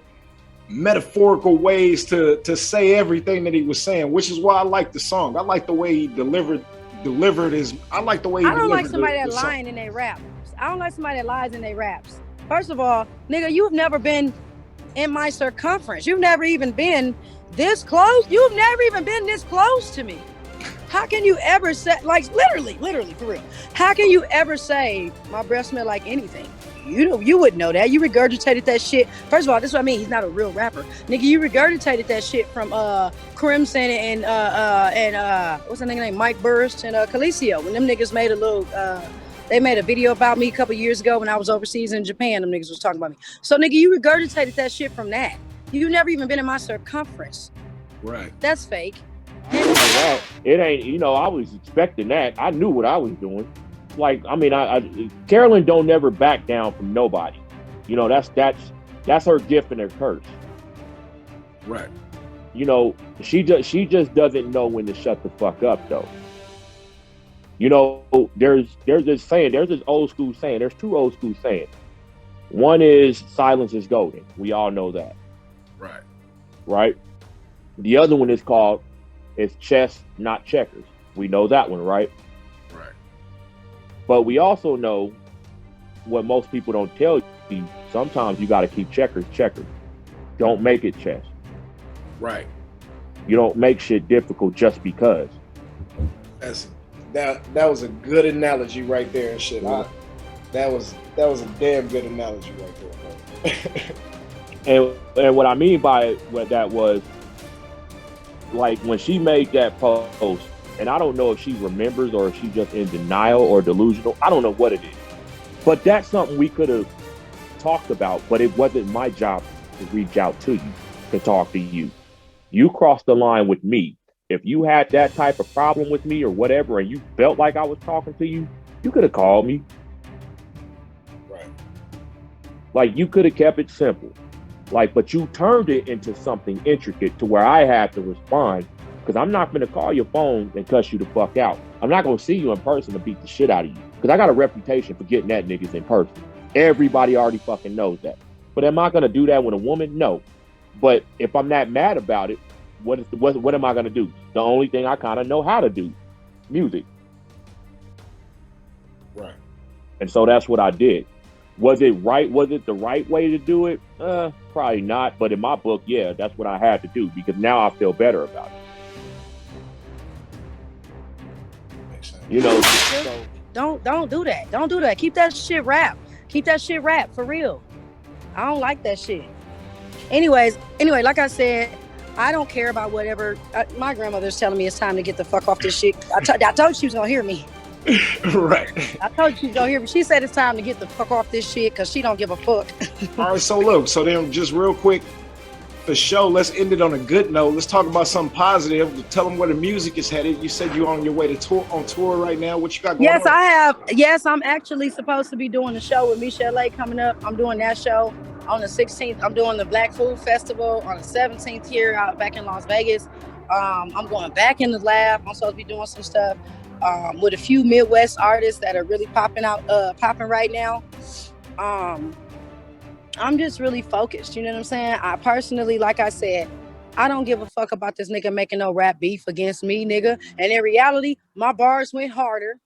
metaphorical ways to say everything that he was saying, which is why I like the song. I like the way he delivered his. I like the way he. I don't like somebody that lying in their raps. I don't like somebody that lies in their raps. First of all, nigga, you've never been in my circumference. You've never even been this close. You've never even been this close to me. How can you ever say, like, literally, for real? How can you ever say my breath smell like anything? You wouldn't know that. You regurgitated that shit. First of all, this is what I mean. He's not a real rapper, nigga. You regurgitated that shit from Crimson and what's the nigga name? Mike Burst and Calicio. When them niggas made a little. They made a video about me a couple years ago when I was overseas in Japan. Them niggas was talking about me. So, nigga, you regurgitated that shit from that. You never even been in my circumference. Right. That's fake. It ain't, you know, I was expecting that. I knew what I was doing. Like, I mean, Carolyne don't never back down from nobody. You know, that's her gift and her curse. Right. You know, she just doesn't know when to shut the fuck up, though. You know, there's this old school saying. There's two old school sayings. One is silence is golden. We all know that. Right. Right. The other one is called it's chess, not checkers. We know that one, right? Right. But we also know what most people don't tell you. Sometimes you got to keep checkers. Don't make it chess. Right. You don't make shit difficult just because. That was a good analogy right there and shit. That was a damn good analogy right there. and what I mean by what that was, like when she made that post, and I don't know if she remembers or if she's just in denial or delusional. I don't know what it is. But that's something we could have talked about, but it wasn't my job to reach out to you, to talk to you. You crossed the line with me. If you had that type of problem with me or whatever, and you felt like I was talking to you, you could have called me. Right. Like, you could have kept it simple. Like, but you turned it into something intricate to where I had to respond, because I'm not going to call your phone and cuss you the fuck out. I'm not going to see you in person and beat the shit out of you, because I got a reputation for getting at niggas in person. Everybody already fucking knows that. But am I going to do that with a woman? No. But if I'm that mad about it, what am I going to do? The only thing I kind of know how to do, music. Right. And so that's what I did. Was it right? Was it the right way to do it? Probably not. But in my book, yeah, that's what I had to do, because now I feel better about it. Makes sense. You know, so, don't do that. Don't do that. Keep that shit rap. Keep that shit rap for real. I don't like that shit. Anyway, like I said, I don't care about whatever. My grandmother's telling me it's time to get the fuck off this shit. I told you she was gonna hear me. Right. I told you she was gonna hear me. She said it's time to get the fuck off this shit because she don't give a fuck. All right, so look, so then just real quick, the show, let's end it on a good note. Let's talk about something positive. Tell them where the music is headed. You said you're on your way to on tour right now. What you got going on? Yes, I have. Yes, I'm actually supposed to be doing a show with Michelle A coming up. I'm doing that show on the 16th. I'm doing the Black Food Festival on the 17th here out back in Las Vegas. I'm going back in the lab. I'm supposed to be doing some stuff with a few Midwest artists that are really popping right now. I'm just really focused, you know what I'm saying? I personally, like I said, I don't give a fuck about this nigga making no rap beef against me, nigga. And in reality, my bars went harder.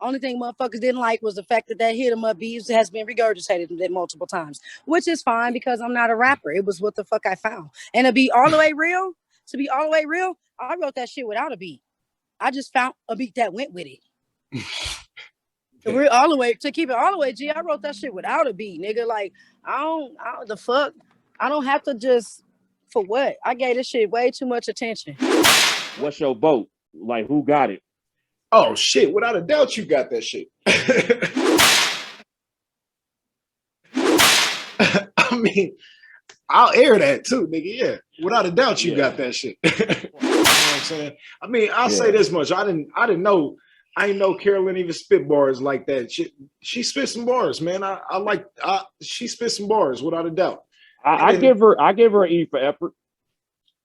Only thing motherfuckers didn't like was the fact that hit 'em up beef has been regurgitated multiple times, which is fine because I'm not a rapper. It was what the fuck I found. And to be all the way real, I wrote that shit without a beat. I just found a beat that went with it. To keep it all the way, G, I wrote that shit without a beat, nigga. Like, I don't have to just, for what? I gave this shit way too much attention. What's your vote? Like, who got it? Oh, shit. Without a doubt, you got that shit. I mean, I'll air that too, nigga. Yeah, without a doubt, you got that shit. You know what I'm saying? I mean, I'll say this much: I didn't know Carolyne even spit bars like that. She spit some bars, man. She spit some bars without a doubt. I give her an E for effort.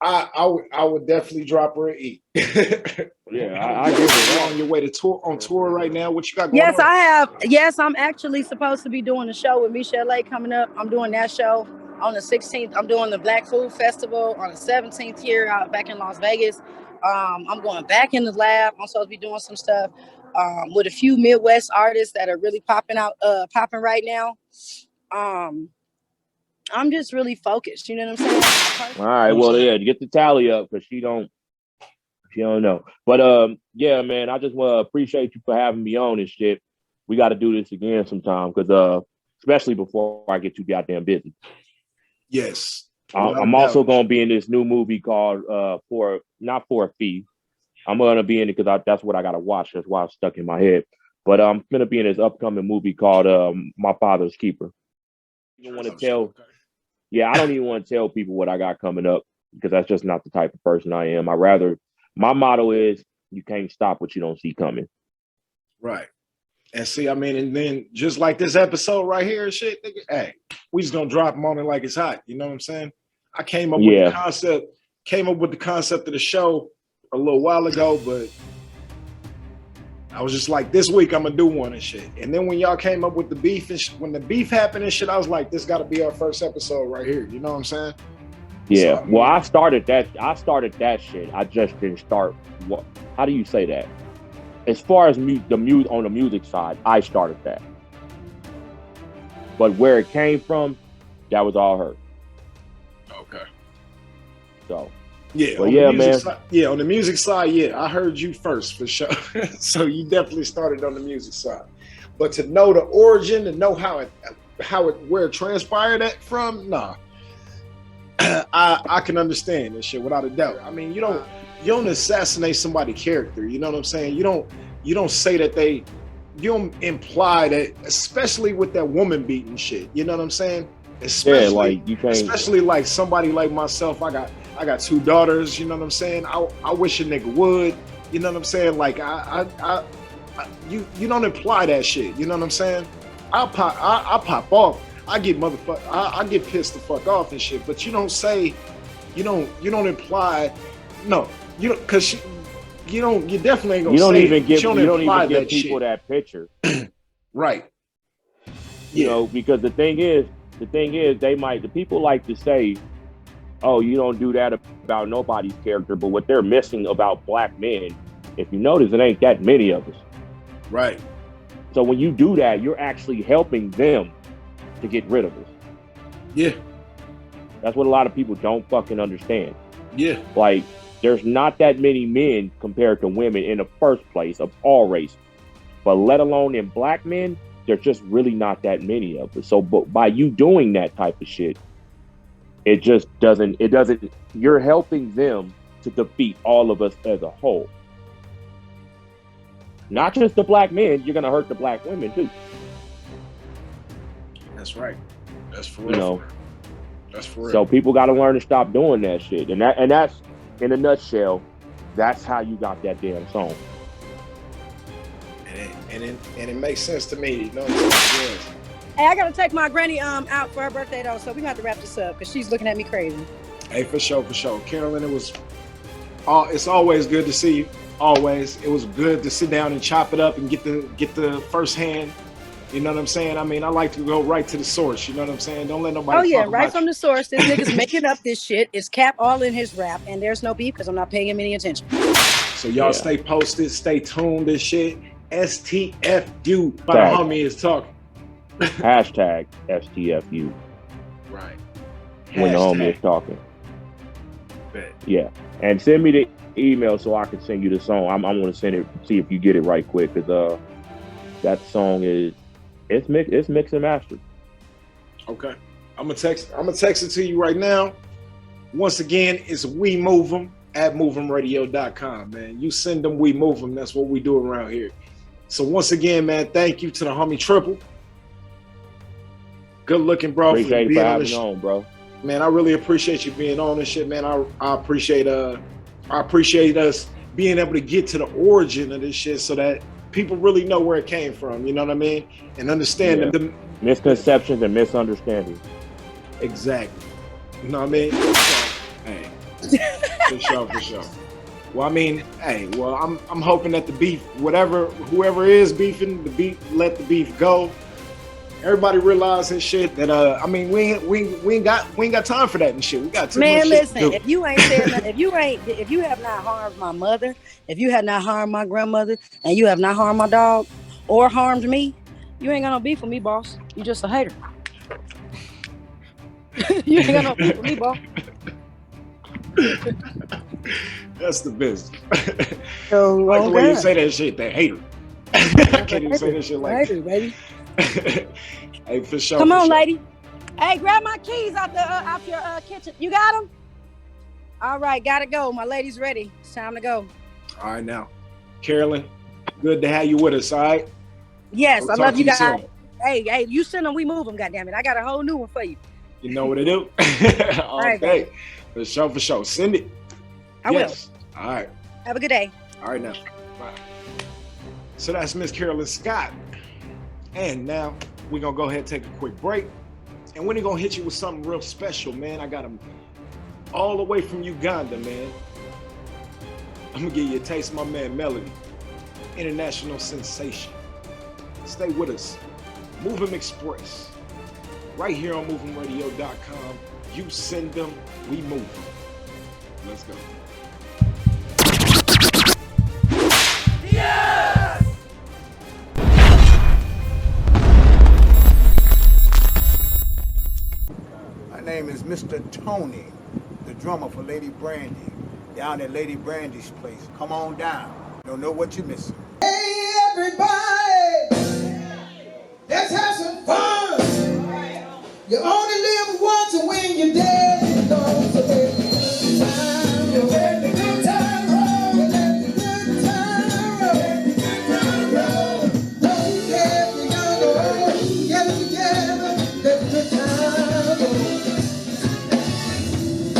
I would definitely drop her an E. Yeah, I give her on your way to on tour right now. What you got going on? I have. Yes, I'm actually supposed to be doing a show with Michelle coming up. I'm doing that show on the 16th. I'm doing the Black Food Festival on the 17th here out back in Las Vegas. I'm going back in the lab. I'm supposed to be doing some stuff with a few Midwest artists that are really popping right now. I'm just really focused. You know what I'm saying? All right. Well, yeah, get the tally up because she don't know. But yeah, man, I just want to appreciate you for having me on and shit. We got to do this again sometime because especially before I get too goddamn busy. Yes. I'm also going to be in this new movie called not for a fee. I'm going to be in it because that's what I got to watch. That's why it's stuck in my head. But I'm going to be in this upcoming movie called My Father's Keeper. I don't want to tell. Yeah, I don't even want to tell people what I got coming up because that's just not the type of person I am. My motto is you can't stop what you don't see coming. Right. And see, I mean, and then just like this episode right here, shit, nigga, hey, we just gonna drop them on it like it's hot. You know what I'm saying? I came up with the concept of the show a little while ago, but I was just like, this week I'm gonna do one and shit. And then when y'all came up with the beef and when the beef happened and shit, I was like, this got to be our first episode right here. You know what I'm saying? Yeah. So, well, I started that shit. I just didn't start. How do you say that? As far as on the music side, I started that. But where it came from, that was all her. Okay. So. Yeah, well, yeah, man. On the music side, I heard you first for sure. So you definitely started on the music side. But to know the origin, to know where it transpired from, nah. I can understand this shit without a doubt. I mean, you don't assassinate somebody's character. You know what I'm saying? You don't say that you don't imply that, especially with that woman beating shit. You know what I'm saying? Especially like somebody like myself. I got 2 daughters, you know what I'm saying? I wish a nigga would, you know what I'm saying? Like you don't imply that shit, you know what I'm saying? I pop off. I get pissed the fuck off and shit, but you don't say, you don't imply, no, you don't, cause you definitely ain't gonna say it. You don't even give people that picture. Right. You know, because the thing is, the people like to say, oh, you don't do that about nobody's character, but what they're missing about black men, if you notice, it ain't that many of us. Right. So when you do that, you're actually helping them to get rid of us. Yeah. That's what a lot of people don't fucking understand. Yeah. Like, there's not that many men compared to women in the first place of all races. But let alone in black men, there's just really not that many of us. So but by you doing that type of shit, it doesn't, you're helping them to defeat all of us as a whole. Not just the black men, you're going to hurt the black women too. That's right. That's for real. You know, that's for real. So people got to learn to stop doing that shit. And that's, in a nutshell, that's how you got that damn song. And it makes sense to me. You know what I'm saying? Hey, I gotta take my granny out for her birthday though, so we have to wrap this up because she's looking at me crazy. Hey, for sure. Carolyne, it's always good to see you. Always. It was good to sit down and chop it up and get the first hand. You know what I'm saying? I mean, I like to go right to the source. You know what I'm saying? Don't let nobody. Oh yeah, right from the source. This nigga's making up this shit. It's Cap all in his rap, and there's no beef because I'm not paying him any attention. So y'all stay posted, stay tuned. This shit. STFU. My homie is talking. Hashtag STFU. Right. When the homie is talking. Bet. Yeah. And send me the email so I can send you the song. I'm going to send it, see if you get it right quick. Because that song it's mixed and mastered. Okay. I'm gonna text it to you right now. Once again, it's We Move 'em at Move'emRadio.com, man. You send them, we move them. That's what we do around here. So once again, man, thank you to the homie Triple. Good looking, bro. Appreciate it for having me on, bro. man, I really appreciate you being on this shit, man. I appreciate us being able to get to the origin of this shit so that people really know where it came from, you know what I mean? And understand the misconceptions and misunderstandings. Exactly. You know what I mean? So, hey, for sure. Well, I mean, hey, well, I'm hoping that the beef, whoever is beefing, let the beef go. Everybody realize this shit that I mean, we ain't got time for that and shit. We got too much shit to do. If you ain't said nothing, if you have not harmed my mother, if you have not harmed my grandmother, and you have not harmed my dog or harmed me, you ain't got no beef with me, boss. You just a hater. You ain't got no beef with me, boss. That's the business. So, like the way you say that shit, that hater. I can't even say that shit like hater, baby. Hey, for sure. Come on, sure. lady. Hey, grab my keys out your kitchen. You got them? All right, gotta go. My lady's ready. It's time to go. All right, now, Carolyne, good to have you with us. All right. Yes, I love you guys. Soon. Hey, you send them, we move them. Goddamn it, I got a whole new one for you. You know what to do. Okay, for sure. Send it. I will. All right. Have a good day. All right, now. Bye. So that's Miss Carolyne Scott. And now we're going to go ahead and take a quick break. And we're going to hit you with something real special, man. I got them all the way from Uganda, man. I'm going to give you a taste of my man, Melody. International sensation. Stay with us. MOVEM Express. Right here on MOVEMRadio.com. You send them, we move them. Let's go. Yes! My name is Mr. Tony, the drummer for Lady Brandy, down at Lady Brandy's place. Come on down. Don't know what you're missing. Hey, everybody! Let's have some fun! You only live once, and when you're dead, you're gone. So let the good time roll. Let the good time roll. Let the good time roll. Let the good time roll. Don't care if you're young or old. Get it together. Let the good time roll.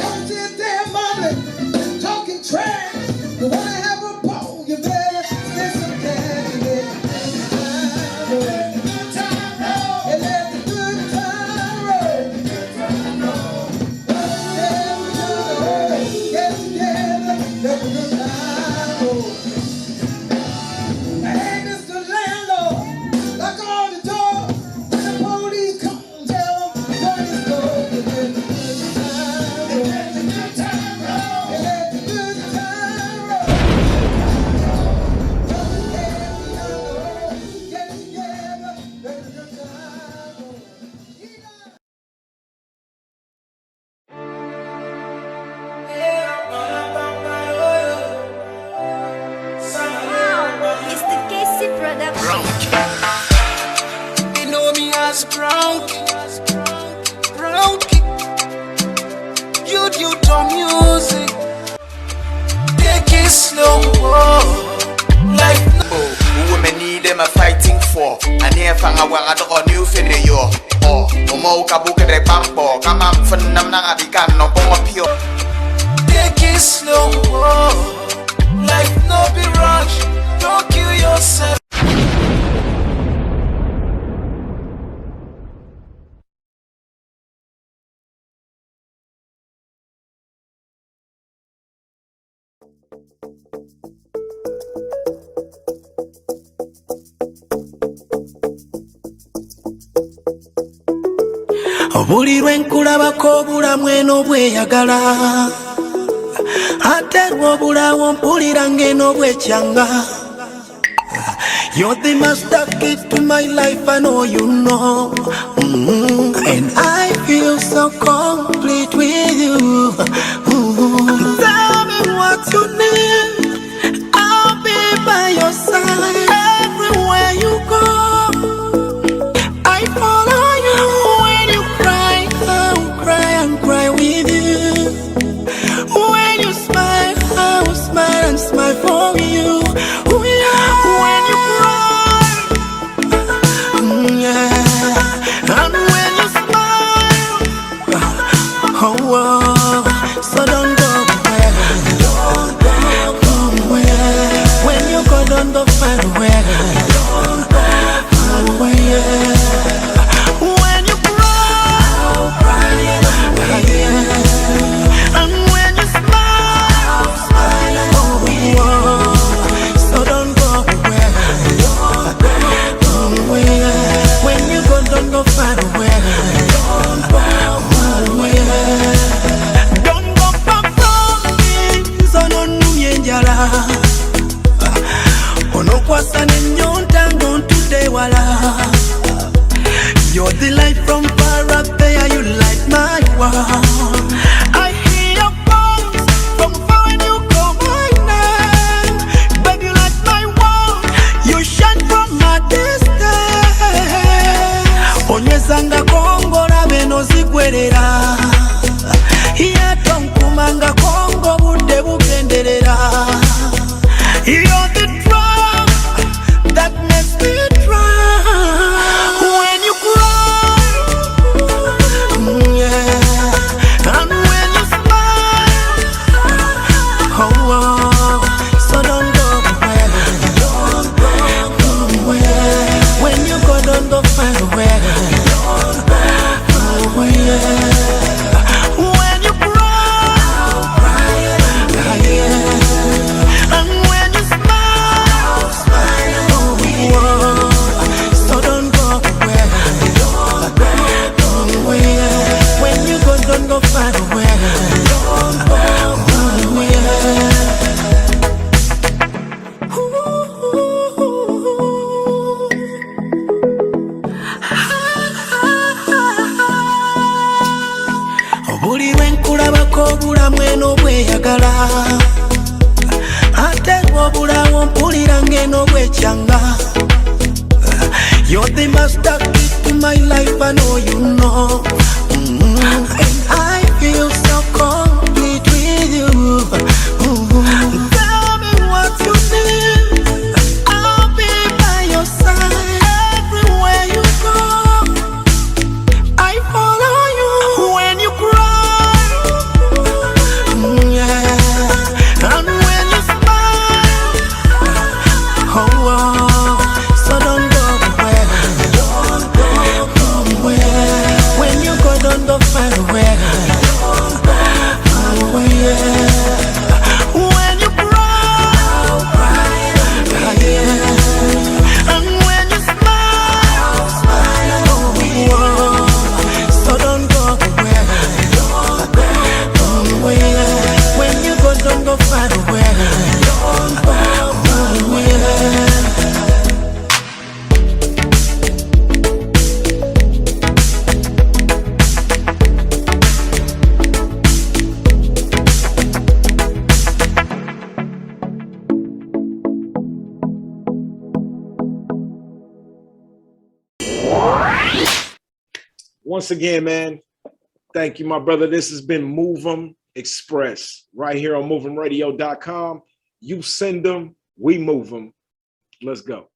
Don't sit there, mother, talking trash. You wanna have a ball, you better spend some cash and let the good time roll. Let the good time roll. Let the good time roll. Get together, let the good time roll. Hey, Mr. Landlord, lock on the door. When the police come, tell them what is going. Let the good time roll. Let the good time roll. Let the good time roll. Get together, let the good time roll. It's the Casey production. They know me as Brown You don't music. Take it slow. Life no. Women need them a fighting for. And here fang a wang ato on you for the yo. Oh, mo kabuke de bambo. Come on, for nam na abigan no bongo pio. Take it slow. Life no be rush. Don't kill yourself. Obulirwe nkulabako obulamu eno bweyagala ate lw'obulawo mpulira ng'eno bwekyanga. You're the master key to my life, I know you know. And I feel so complete with you. Tell me what you need, I'll be by your side. Everywhere you go, I follow you. When you cry, I'll cry and cry with you. When you smile, I will smile and smile for you. When you cry, yeah. And when you smile, You're the light from far up there, you light my world. I hear your voice from far when you call my name. Baby, you light my world, you shine from my distance. Onyezanga kongo na beno zigwerera. Yato nkumanga kongo budde bugenderera. You're the drum that makes me drown. When you cry, yeah, and when you smile, oh, so don't go away. When you go, don't go far away. Oh, yeah. When you cry, yeah, and when you smile, oh, so don't go away. Oh, yeah. When you go, don't go far away. Oh, yeah. Buli lwenkulabako bulamu eno bweyagala, ate bw'obulawo mpulira ng'eno bwekyanga. You're the master key to my life, I know you know. And I feel so complete with you. Tell me what you need, I'll be by your side. Everywhere you go, I follow you. When you cry, yeah, and when you smile, oh, so don't go away. When you go, don't go far away. Oh, yeah. When you cry, yeah, and when you smile, oh, so don't go away. Oh, yeah. When you go, don't go far away. Oh, yeah. Once again, man, thank you, my brother. This has been MOVEM Express right here on MOVEMradio.com. You send them, we move them. Let's go.